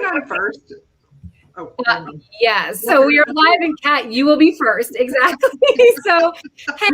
on first? Oh, yeah. So we are live, and Kat, you will be first. Exactly. So, hey,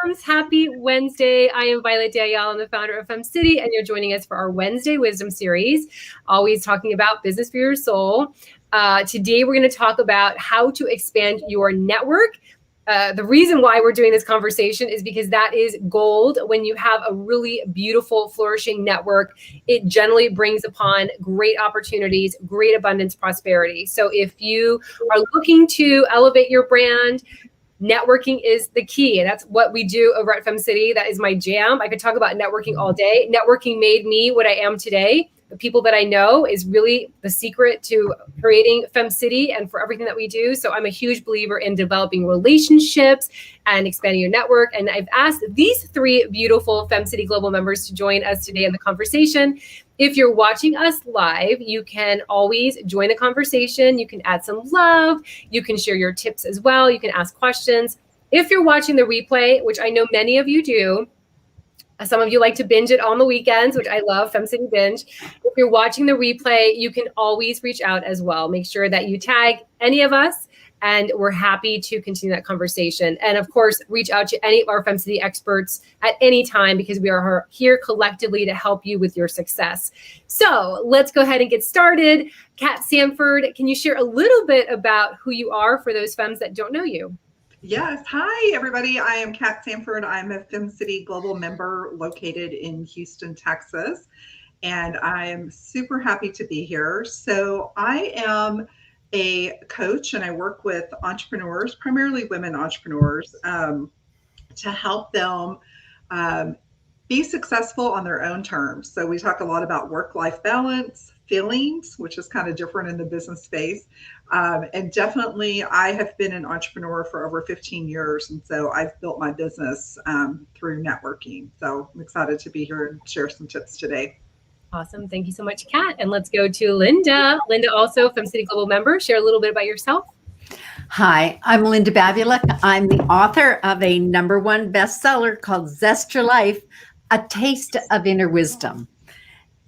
moms, happy Wednesday. I am Violette de Ayala. I'm the founder of FemCity, and you're joining us for our Wednesday Wisdom Series, always talking about business for your soul. Today, we're going to talk about how to expand your network. The reason why we're doing this conversation is because that is gold. When you have a really beautiful, flourishing network, it generally brings upon great opportunities, great abundance, prosperity. So if you are looking to elevate your brand, networking is the key. And that's what we do over at FemCity. That is my jam. I could talk about networking all day. Networking made me what I am today. The people that I know is really the secret to creating FemCity and for everything that we do. So I'm a huge believer in developing relationships and expanding your network. And I've asked these three beautiful FemCity Global members to join us today in the conversation. If you're watching us live, you can always join the conversation. You can add some love. You can share your tips as well. You can ask questions. If you're watching the replay, which I know many of you do, some of you like to binge it on the weekends, which I love, FemCity Binge. If you're watching the replay, you can always reach out as well. Make sure that you tag any of us, and we're happy to continue that conversation. And of course, reach out to any of our FemCity experts at any time, because we are here collectively to help you with your success. So let's go ahead and get started. Kat Sanford, can you share a little bit about who you are for those femmes that don't know you? Yes. Hi, everybody. I am Kat Sanford. I'm a FemCity Global Member located in Houston, Texas, and I am super happy to be here. So I am a coach, and I work with entrepreneurs, primarily women entrepreneurs, to help them be successful on their own terms. So we talk a lot about work-life balance, feelings, which is kind of different in the business space. And definitely I have been an entrepreneur for over 15 years. And so I've built my business through networking. So I'm excited to be here and share some tips today. Awesome. Thank you so much, Kat. And let's go to Linda. Linda, also FemCity Global Member. Share a little bit about yourself. Hi, I'm Linda Babulic. I'm the author of a #1 bestseller called Zest Your Life, A Taste of Inner Wisdom.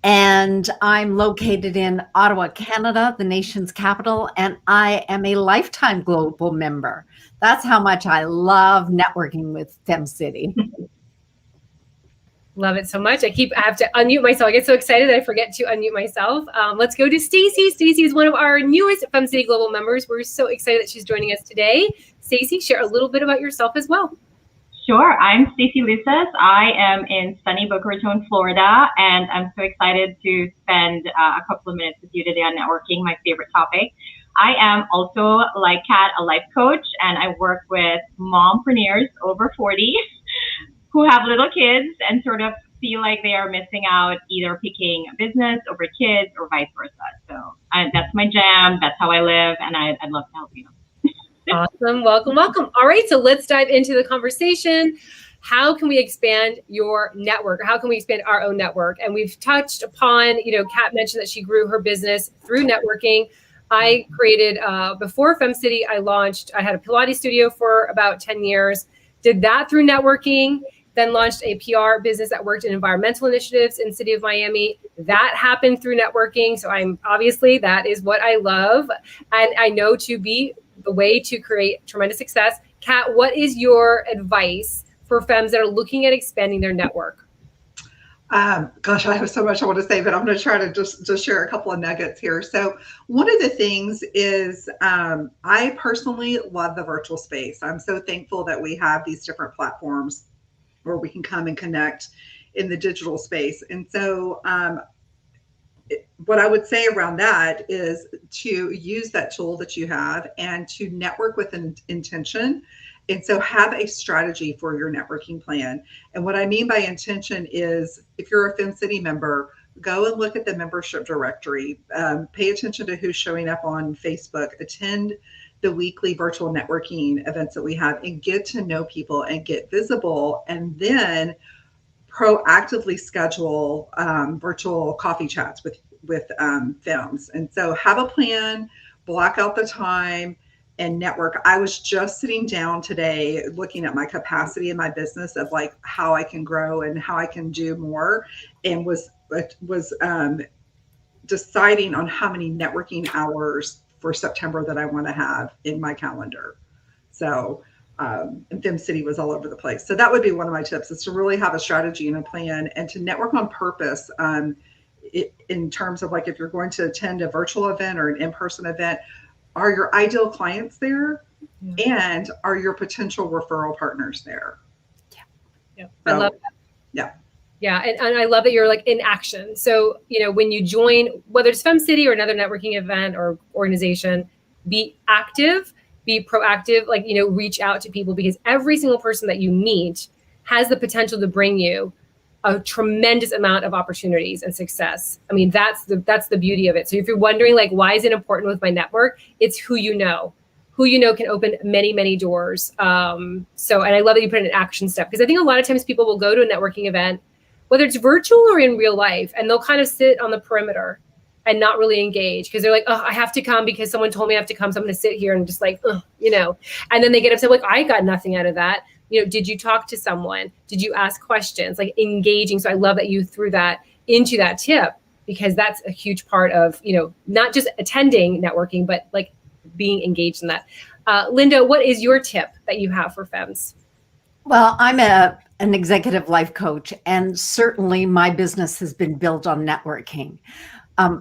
And I'm located in Ottawa, Canada, the nation's capital, and I am a lifetime global member. That's how much I love networking with FemCity. Love it so much. I have to unmute myself. I get so excited that I forget to unmute myself. Let's go to Stacey. Stacey is one of our newest FemCity Global members. We're so excited that she's joining us today. Stacey, share a little bit about yourself as well. Sure. I'm Stacey Luces. I am in sunny Boca Raton, Florida, and I'm so excited to spend a couple of minutes with you today on networking, my favorite topic. I am also, like Kat, a life coach, and I work with mompreneurs over 40 who have little kids and sort of feel like they are missing out, either picking a business over kids or vice versa. So that's my jam. That's how I live, and I'd love to help you. Awesome. Welcome, welcome. All right, so let's dive into the conversation. How can we expand your network? How can we expand our own network? And we've touched upon, Kat mentioned that she grew her business through networking. I created, before FemCity, I had a Pilates studio for about 10 years, did that through networking, then launched a PR business that worked in environmental initiatives in the city of Miami. That happened through networking. So that is what I love. And I know to be the way to create tremendous success. Kat, what is your advice for femmes that are looking at expanding their network? Gosh, I have so much I want to say, but I'm going to try to just share a couple of nuggets here. So one of the things is I personally love the virtual space. I'm so thankful that we have these different platforms where we can come and connect in the digital space. And so what I would say around that is to use that tool that you have and to network with an intention. And so have a strategy for your networking plan. And what I mean by intention is, if you're a FemCity member, go and look at the membership directory, pay attention to who's showing up on Facebook, attend the weekly virtual networking events that we have, and get to know people and get visible, and then proactively schedule virtual coffee chats with femmes. And so have a plan, block out the time, and network. I was just sitting down today looking at my capacity in my business of like how I can grow and how I can do more, and was deciding on how many networking hours for September that I want to have in my calendar. So, and FemCity was all over the place. So that would be one of my tips, is to really have a strategy and a plan, and to network on purpose. In terms of, like, if you're going to attend a virtual event or an in-person event, are your ideal clients there? And are your potential referral partners there? Yeah. So, I love that. Yeah. Yeah. And I love that you're like in action. So, when you join, whether it's FemCity or another networking event or organization, be active, be proactive, like, reach out to people, because every single person that you meet has the potential to bring you a tremendous amount of opportunities and success. I mean, that's the beauty of it. So if you're wondering, like, why is it important with my network? It's who you know can open many, many doors. And I love that you put in an action step, because I think a lot of times people will go to a networking event, whether it's virtual or in real life, and they'll kind of sit on the perimeter and not really engage, because they're like, oh, I have to come because someone told me I have to come. So I'm going to sit here and just like, and then they get upset, like, I got nothing out of that. Did you talk to someone? Did you ask questions? Like, engaging. So I love that you threw that into that tip, because that's a huge part of, not just attending networking, but like being engaged in that. Linda, what is your tip that you have for Fems? Well, I'm an executive life coach, and certainly my business has been built on networking.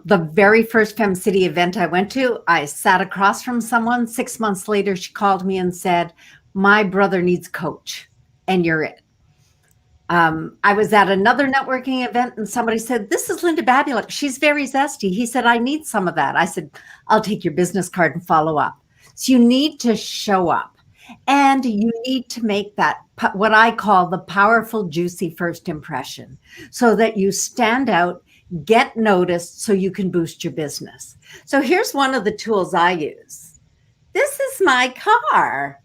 The very first FemCity event I went to, I sat across from someone. 6 months later, she called me and said, my brother needs a coach, and you're it. I was at another networking event, and somebody said, this is Linda Babulic. She's very zesty. He said, I need some of that. I said, I'll take your business card and follow up. So you need to show up, and you need to make that what I call the powerful, juicy first impression, so that you stand out, get noticed, so you can boost your business. So here's one of the tools I use. This is my car.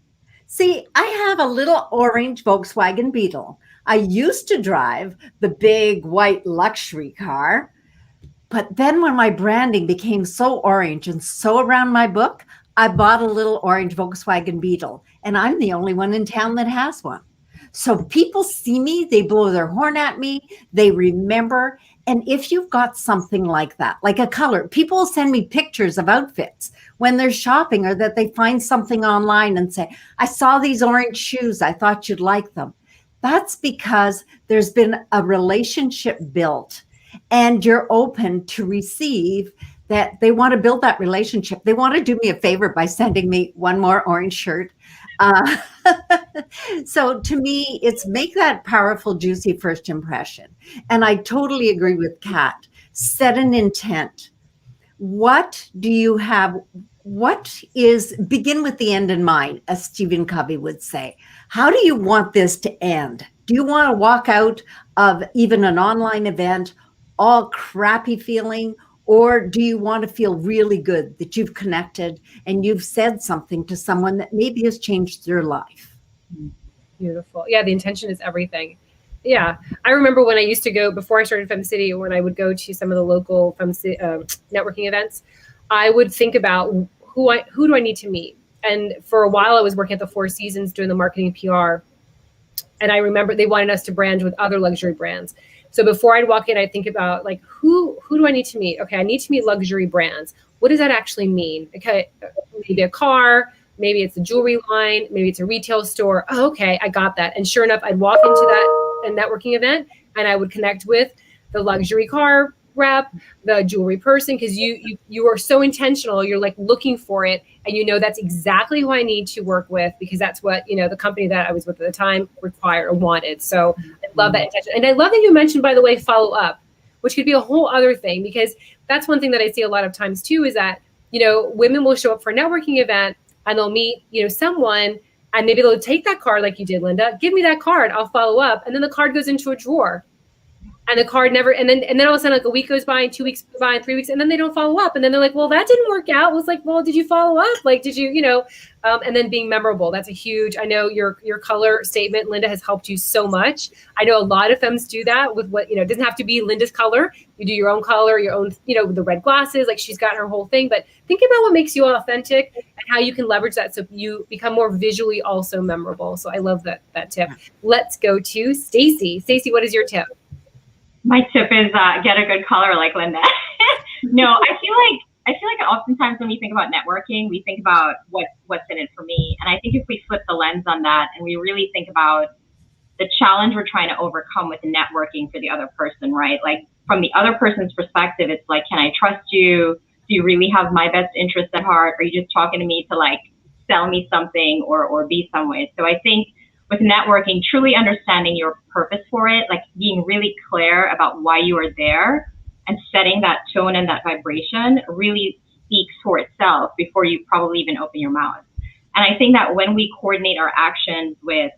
See, I have a little orange Volkswagen Beetle. I used to drive the big white luxury car, but then when my branding became so orange and so around my book, I bought a little orange Volkswagen Beetle, and I'm the only one in town that has one. So people see me, they blow their horn at me, they remember. And if you've got something like that, like a color, people will send me pictures of outfits when they're shopping, or that they find something online and say, I saw these orange shoes, I thought you'd like them. That's because there's been a relationship built, and you're open to receive that. They want to build that relationship. They want to do me a favor by sending me one more orange shirt. So to me, it's make that powerful, juicy first impression. And I totally agree with Kat. Set an intent. What do you have? Begin with the end in mind, as Stephen Covey would say. How do you want this to end? Do you want to walk out of even an online event all crappy feeling? Or do you want to feel really good that you've connected and you've said something to someone that maybe has changed their life? Beautiful. Yeah, the intention is everything. Yeah. I remember when I used to go, before I started FemCity, when I would go to some of the local FemCity networking events, I would think about who do I need to meet? And for a while I was working at the Four Seasons doing the marketing PR. And I remember they wanted us to brand with other luxury brands. So before I'd walk in, I'd think about, like, who do I need to meet? Okay, I need to meet luxury brands. What does that actually mean? Okay, maybe a car, maybe it's a jewelry line, maybe it's a retail store. Oh, okay, I got that. And sure enough, I'd walk into that networking event, and I would connect with the luxury car rep, the jewelry person, because you are so intentional. You're like looking for it, and that's exactly who I need to work with, because that's what the company that I was with at the time required or wanted. So I love that intention, and I love that you mentioned, by the way, follow up, which could be a whole other thing, because that's one thing that I see a lot of times too, is that women will show up for a networking event and they'll meet someone, and maybe they'll take that card like you did, Linda. Give me that card, I'll follow up, and then the card goes into a drawer. And the card never, and then all of a sudden, like, a week goes by, and 2 weeks go by, and 3 weeks, and then they don't follow up. And then they're like, well, that didn't work out. It was like, well, did you follow up? Like, did you, and then being memorable. That's a huge, I know your color statement, Linda, has helped you so much. I know a lot of femmes do that with what, it doesn't have to be Linda's color. You do your own color, your own, the red glasses, like she's got her whole thing. But think about what makes you authentic and how you can leverage that so you become more visually also memorable. So I love that tip. Let's go to Stacey. Stacey, what is your tip? My tip is get a good color like Linda. No, I feel like oftentimes when we think about networking, we think about what's in it for me. And I think if we flip the lens on that and we really think about the challenge we're trying to overcome with networking for the other person, right? Like from the other person's perspective, it's like, can I trust you? Do you really have my best interest at heart? Are you just talking to me to like sell me something or be some way? So I think with networking, truly understanding your purpose for it, like being really clear about why you are there and setting that tone and that vibration really speaks for itself before you probably even open your mouth. And I think that when we coordinate our actions with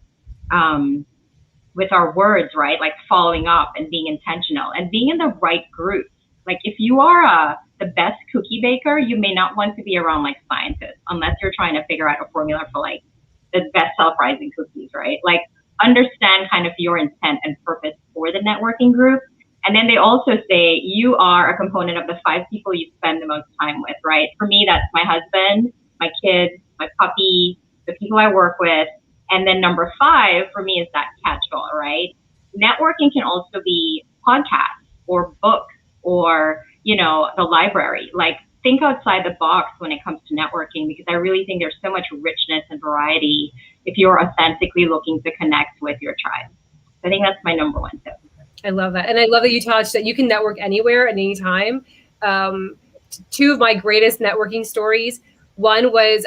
our words, right, like following up and being intentional and being in the right groups. Like if you are the best cookie baker, you may not want to be around like scientists unless you're trying to figure out a formula for like the best self-rising cookies, right? Like understand kind of your intent and purpose for the networking group. And then they also say you are a component of the 5 people you spend the most time with, right? For me, that's my husband, my kids, my puppy, the people I work with. And then number 5 for me is that catch-all, right? Networking can also be podcasts or books or, the library. Like think outside the box when it comes to networking, because I really think there's so much richness and variety if you're authentically looking to connect with your tribe. I think that's my number 1 tip. I love that. And I love that you touched that you can network anywhere at any time. 2 of my greatest networking stories. One was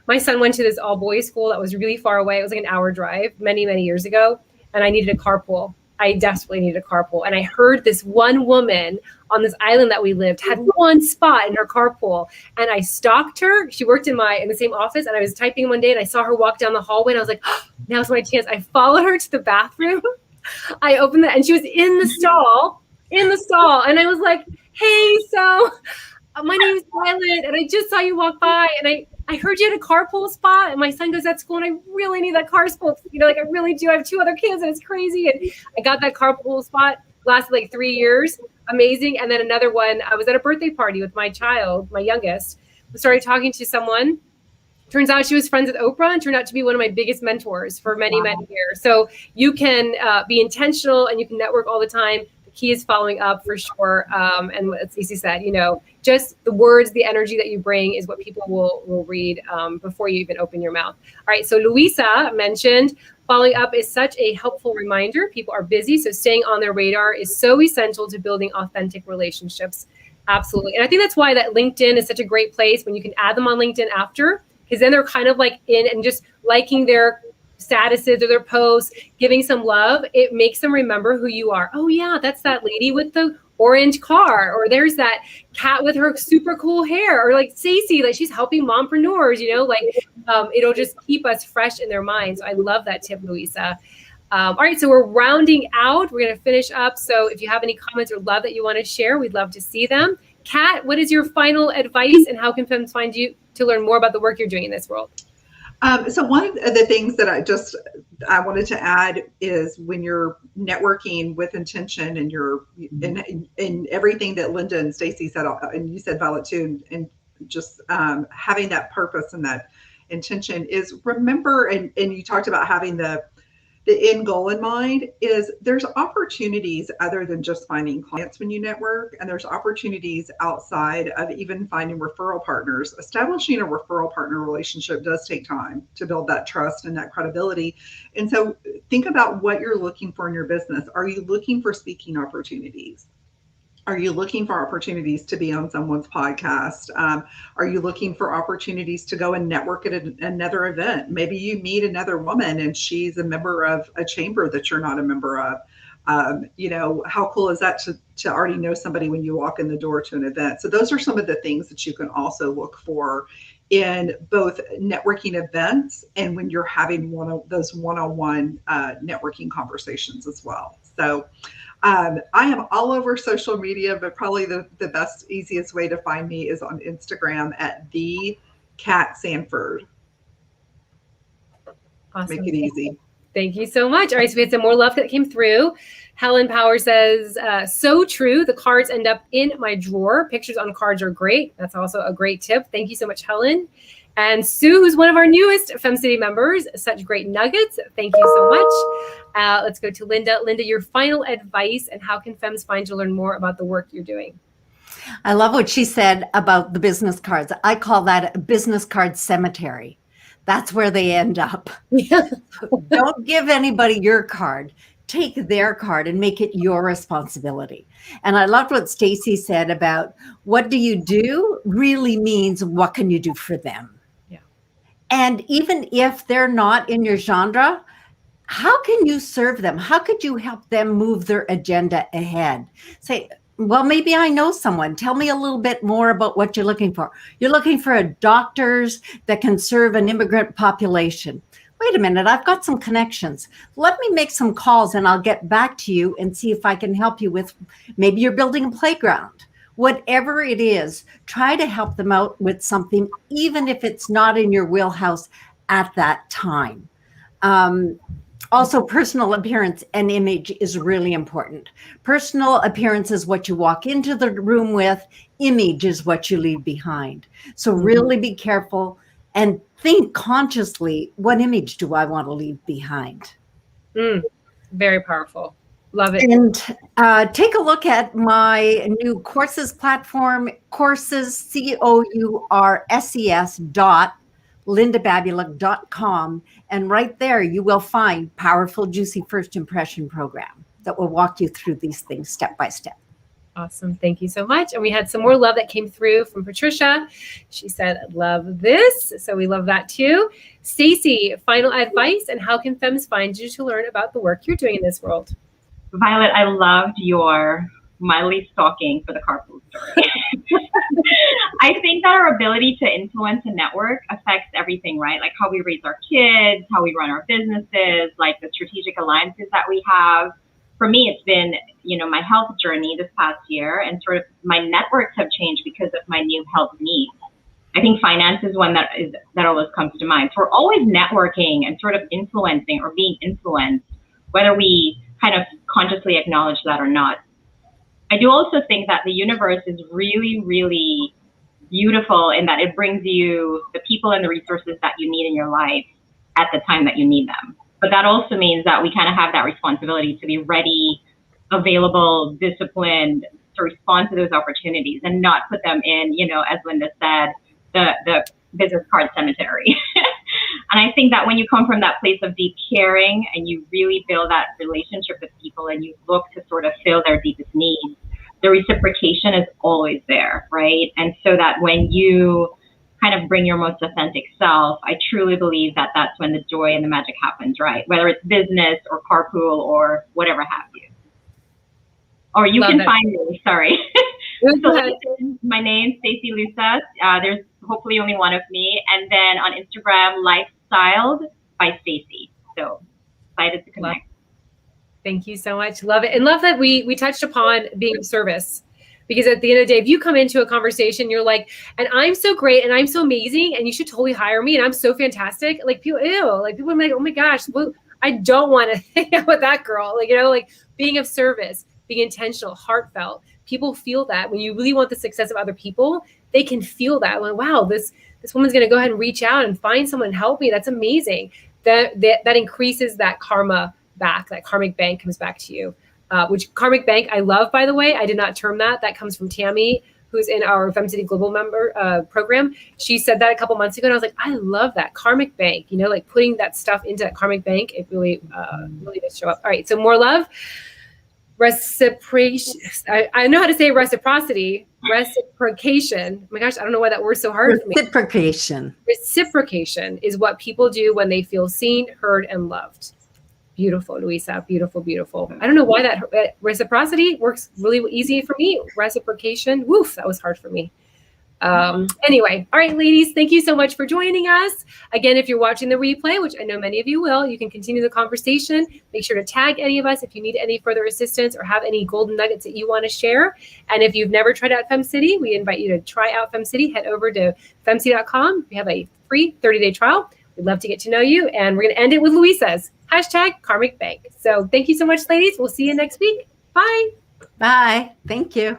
my son went to this all boys school that was really far away. It was like an hour drive many, many years ago. And I needed a carpool. I desperately needed a carpool. And I heard this one woman on this island that we lived had one spot in her carpool. And I stalked her. She worked in the same office. And I was typing one day and I saw her walk down the hallway. And I was like, oh, now's my chance. I followed her to the bathroom. I opened it and she was in the stall. And I was like, hey, so my name is Violet. And I just saw you walk by. And I heard you had a carpool spot, and my son goes to school, and I really need that carpool. I really do. I have 2 other kids, and it's crazy. And I got that carpool spot. Lasted like 3 years. Amazing. And then another one, I was at a birthday party with my child, my youngest. We started talking to someone. Turns out she was friends with Oprah and turned out to be one of my biggest mentors for many, many years. So you can be intentional and you can network all the time. The key is following up for sure. And what Stacey said, just the words, the energy that you bring is what people will read before you even open your mouth. All right. So Luisa mentioned following up is such a helpful reminder. People are busy. So staying on their radar is so essential to building authentic relationships. Absolutely. And I think that's why that LinkedIn is such a great place when you can add them on LinkedIn after, because then they're kind of like in and just liking their statuses or their posts, giving some love. It makes them remember who you are. Oh yeah, that's that lady with the orange car, or there's that cat with her super cool hair, or like Stacey, like she's helping mompreneurs, it'll just keep us fresh in their minds. So I love that tip, Luisa. All right, so we're rounding out. We're going to finish up. So if you have any comments or love that you want to share, we'd love to see them. Kat, what is your final advice, and how can femmes find you to learn more about the work you're doing in this world? So one of the things that I wanted to add is when you're networking with intention and you're in everything that Linda and Stacey said, and you said, Violet, too, and just having that purpose and that intention is remember, and you talked about having the end goal in mind, is there's opportunities other than just finding clients when you network, and there's opportunities outside of even finding referral partners. Establishing a referral partner relationship does take time to build that trust and that credibility. And so think about what you're looking for in your business. Are you looking for speaking opportunities? Are you looking for opportunities to be on someone's podcast? Are you looking for opportunities to go and network at another event? Maybe you meet another woman and she's a member of a chamber that you're not a member of. How cool is that to already know somebody when you walk in the door to an event? So those are some of the things that you can also look for in both networking events and when you're having one of those one-on-one networking conversations as well. So I am all over social media, but probably the best, easiest way to find me is on Instagram at the Kat Sanford. Awesome. Make it easy. Thank you so much. All right, so we had some more love that came through. Helen Power says, so true. The cards end up in my drawer. Pictures on cards are great. That's also a great tip. Thank you so much, Helen. And Sue, who's one of our newest FemCity members, such great nuggets. Thank you so much. Let's go to Linda. Linda, your final advice and how can Fems find to learn more about the work you're doing? I love what she said about the business cards. I call that a business card cemetery. That's where they end up. Yeah. Don't give anybody your card. Take their card and make it your responsibility. And I loved what Stacey said about what do you do really means what can you do for them? Yeah. And even if they're not in your genre, how can you serve them? How could you help them move their agenda ahead? Say, well, maybe I know someone. Tell me a little bit more about what you're looking for. You're looking for a doctors that can serve an immigrant population. Wait a minute, I've got some connections. Let me make some calls and I'll get back to you and see if I can help you with, maybe you're building a playground. Whatever it is, try to help them out with something, even if it's not in your wheelhouse at that time. Also, personal appearance and image is really important. Personal appearance is what you walk into the room with. Image is what you leave behind. So really be careful and think consciously, what image do I want to leave behind? Very powerful. Love it. And take a look at my new courses platform, courses, COURSES.lindababulic.com. And right there, you will find powerful, juicy first impression program that will walk you through these things step by step. Awesome. Thank you so much. And we had some more love that came through from Patricia. She said, I love this. So we love that too. Stacey, final advice and how can Fems find you to learn about the work you're doing in this world? Violet, I loved your mildly stalking for the carpool story. I think that our ability to influence a network affects everything, right? Like how we raise our kids, how we run our businesses, like the strategic alliances that we have. For me, it's been, my health journey this past year, and sort of my networks have changed because of my new health needs. I think finance is one that always comes to mind. So we're always networking and sort of influencing or being influenced, whether we kind of consciously acknowledge that or not. I do also think that the universe is really, really beautiful in that it brings you the people and the resources that you need in your life at the time that you need them. But that also means that we kind of have that responsibility to be ready, available, disciplined to respond to those opportunities and not put them in, as Linda said, the business card cemetery. And I think that when you come from that place of deep caring and you really build that relationship with people and you look to sort of fill their deepest needs, the reciprocation is always there, right? And so that when you kind of bring your most authentic self, I truly believe that that's when the joy and the magic happens, right? Whether it's business or carpool or whatever have you. Or you can find me, sorry. So my name, Stacey Luces. There's hopefully only one of me. And then on Instagram, Lifestyled by Stacey. So excited to connect. Thank you so much. Love it. And love that we touched upon being of service. Because at the end of the day, if you come into a conversation, you're like, and I'm so great and I'm so amazing and you should totally hire me and I'm so fantastic. Like people, people are like, oh my gosh, well, I don't want to hang out with that girl. Like being of service, being intentional, heartfelt. People feel that when you really want the success of other people, they can feel that. Like, wow, this woman's going to go ahead and reach out and find someone and help me. That's amazing. That increases that karma back. That karmic bank comes back to you. Which karmic bank I love, by the way. I did not term that. That comes from Tammy, who's in our FemCity Global Member program. She said that a couple months ago, and I was like, I love that karmic bank. Like putting that stuff into that karmic bank, it really does show up. All right, so more love, reciprocation. I know how to say reciprocity, reciprocation. Oh my gosh, I don't know why that word's so hard for me. Reciprocation is what people do when they feel seen, heard, and loved. Beautiful, Luisa. Beautiful, beautiful. I don't know why that reciprocity works really easy for me. Reciprocation. Woof, that was hard for me. Anyway, all right, ladies, thank you so much for joining us. Again, if you're watching the replay, which I know many of you will, you can continue the conversation. Make sure to tag any of us if you need any further assistance or have any golden nuggets that you want to share. And if you've never tried out FemCity, we invite you to try out FemCity. Head over to femcity.com. We have a free 30-day trial. We'd love to get to know you. And we're going to end it with Luisa's. #KarmicBank. So thank you so much, ladies. We'll see you next week. Bye. Bye. Thank you.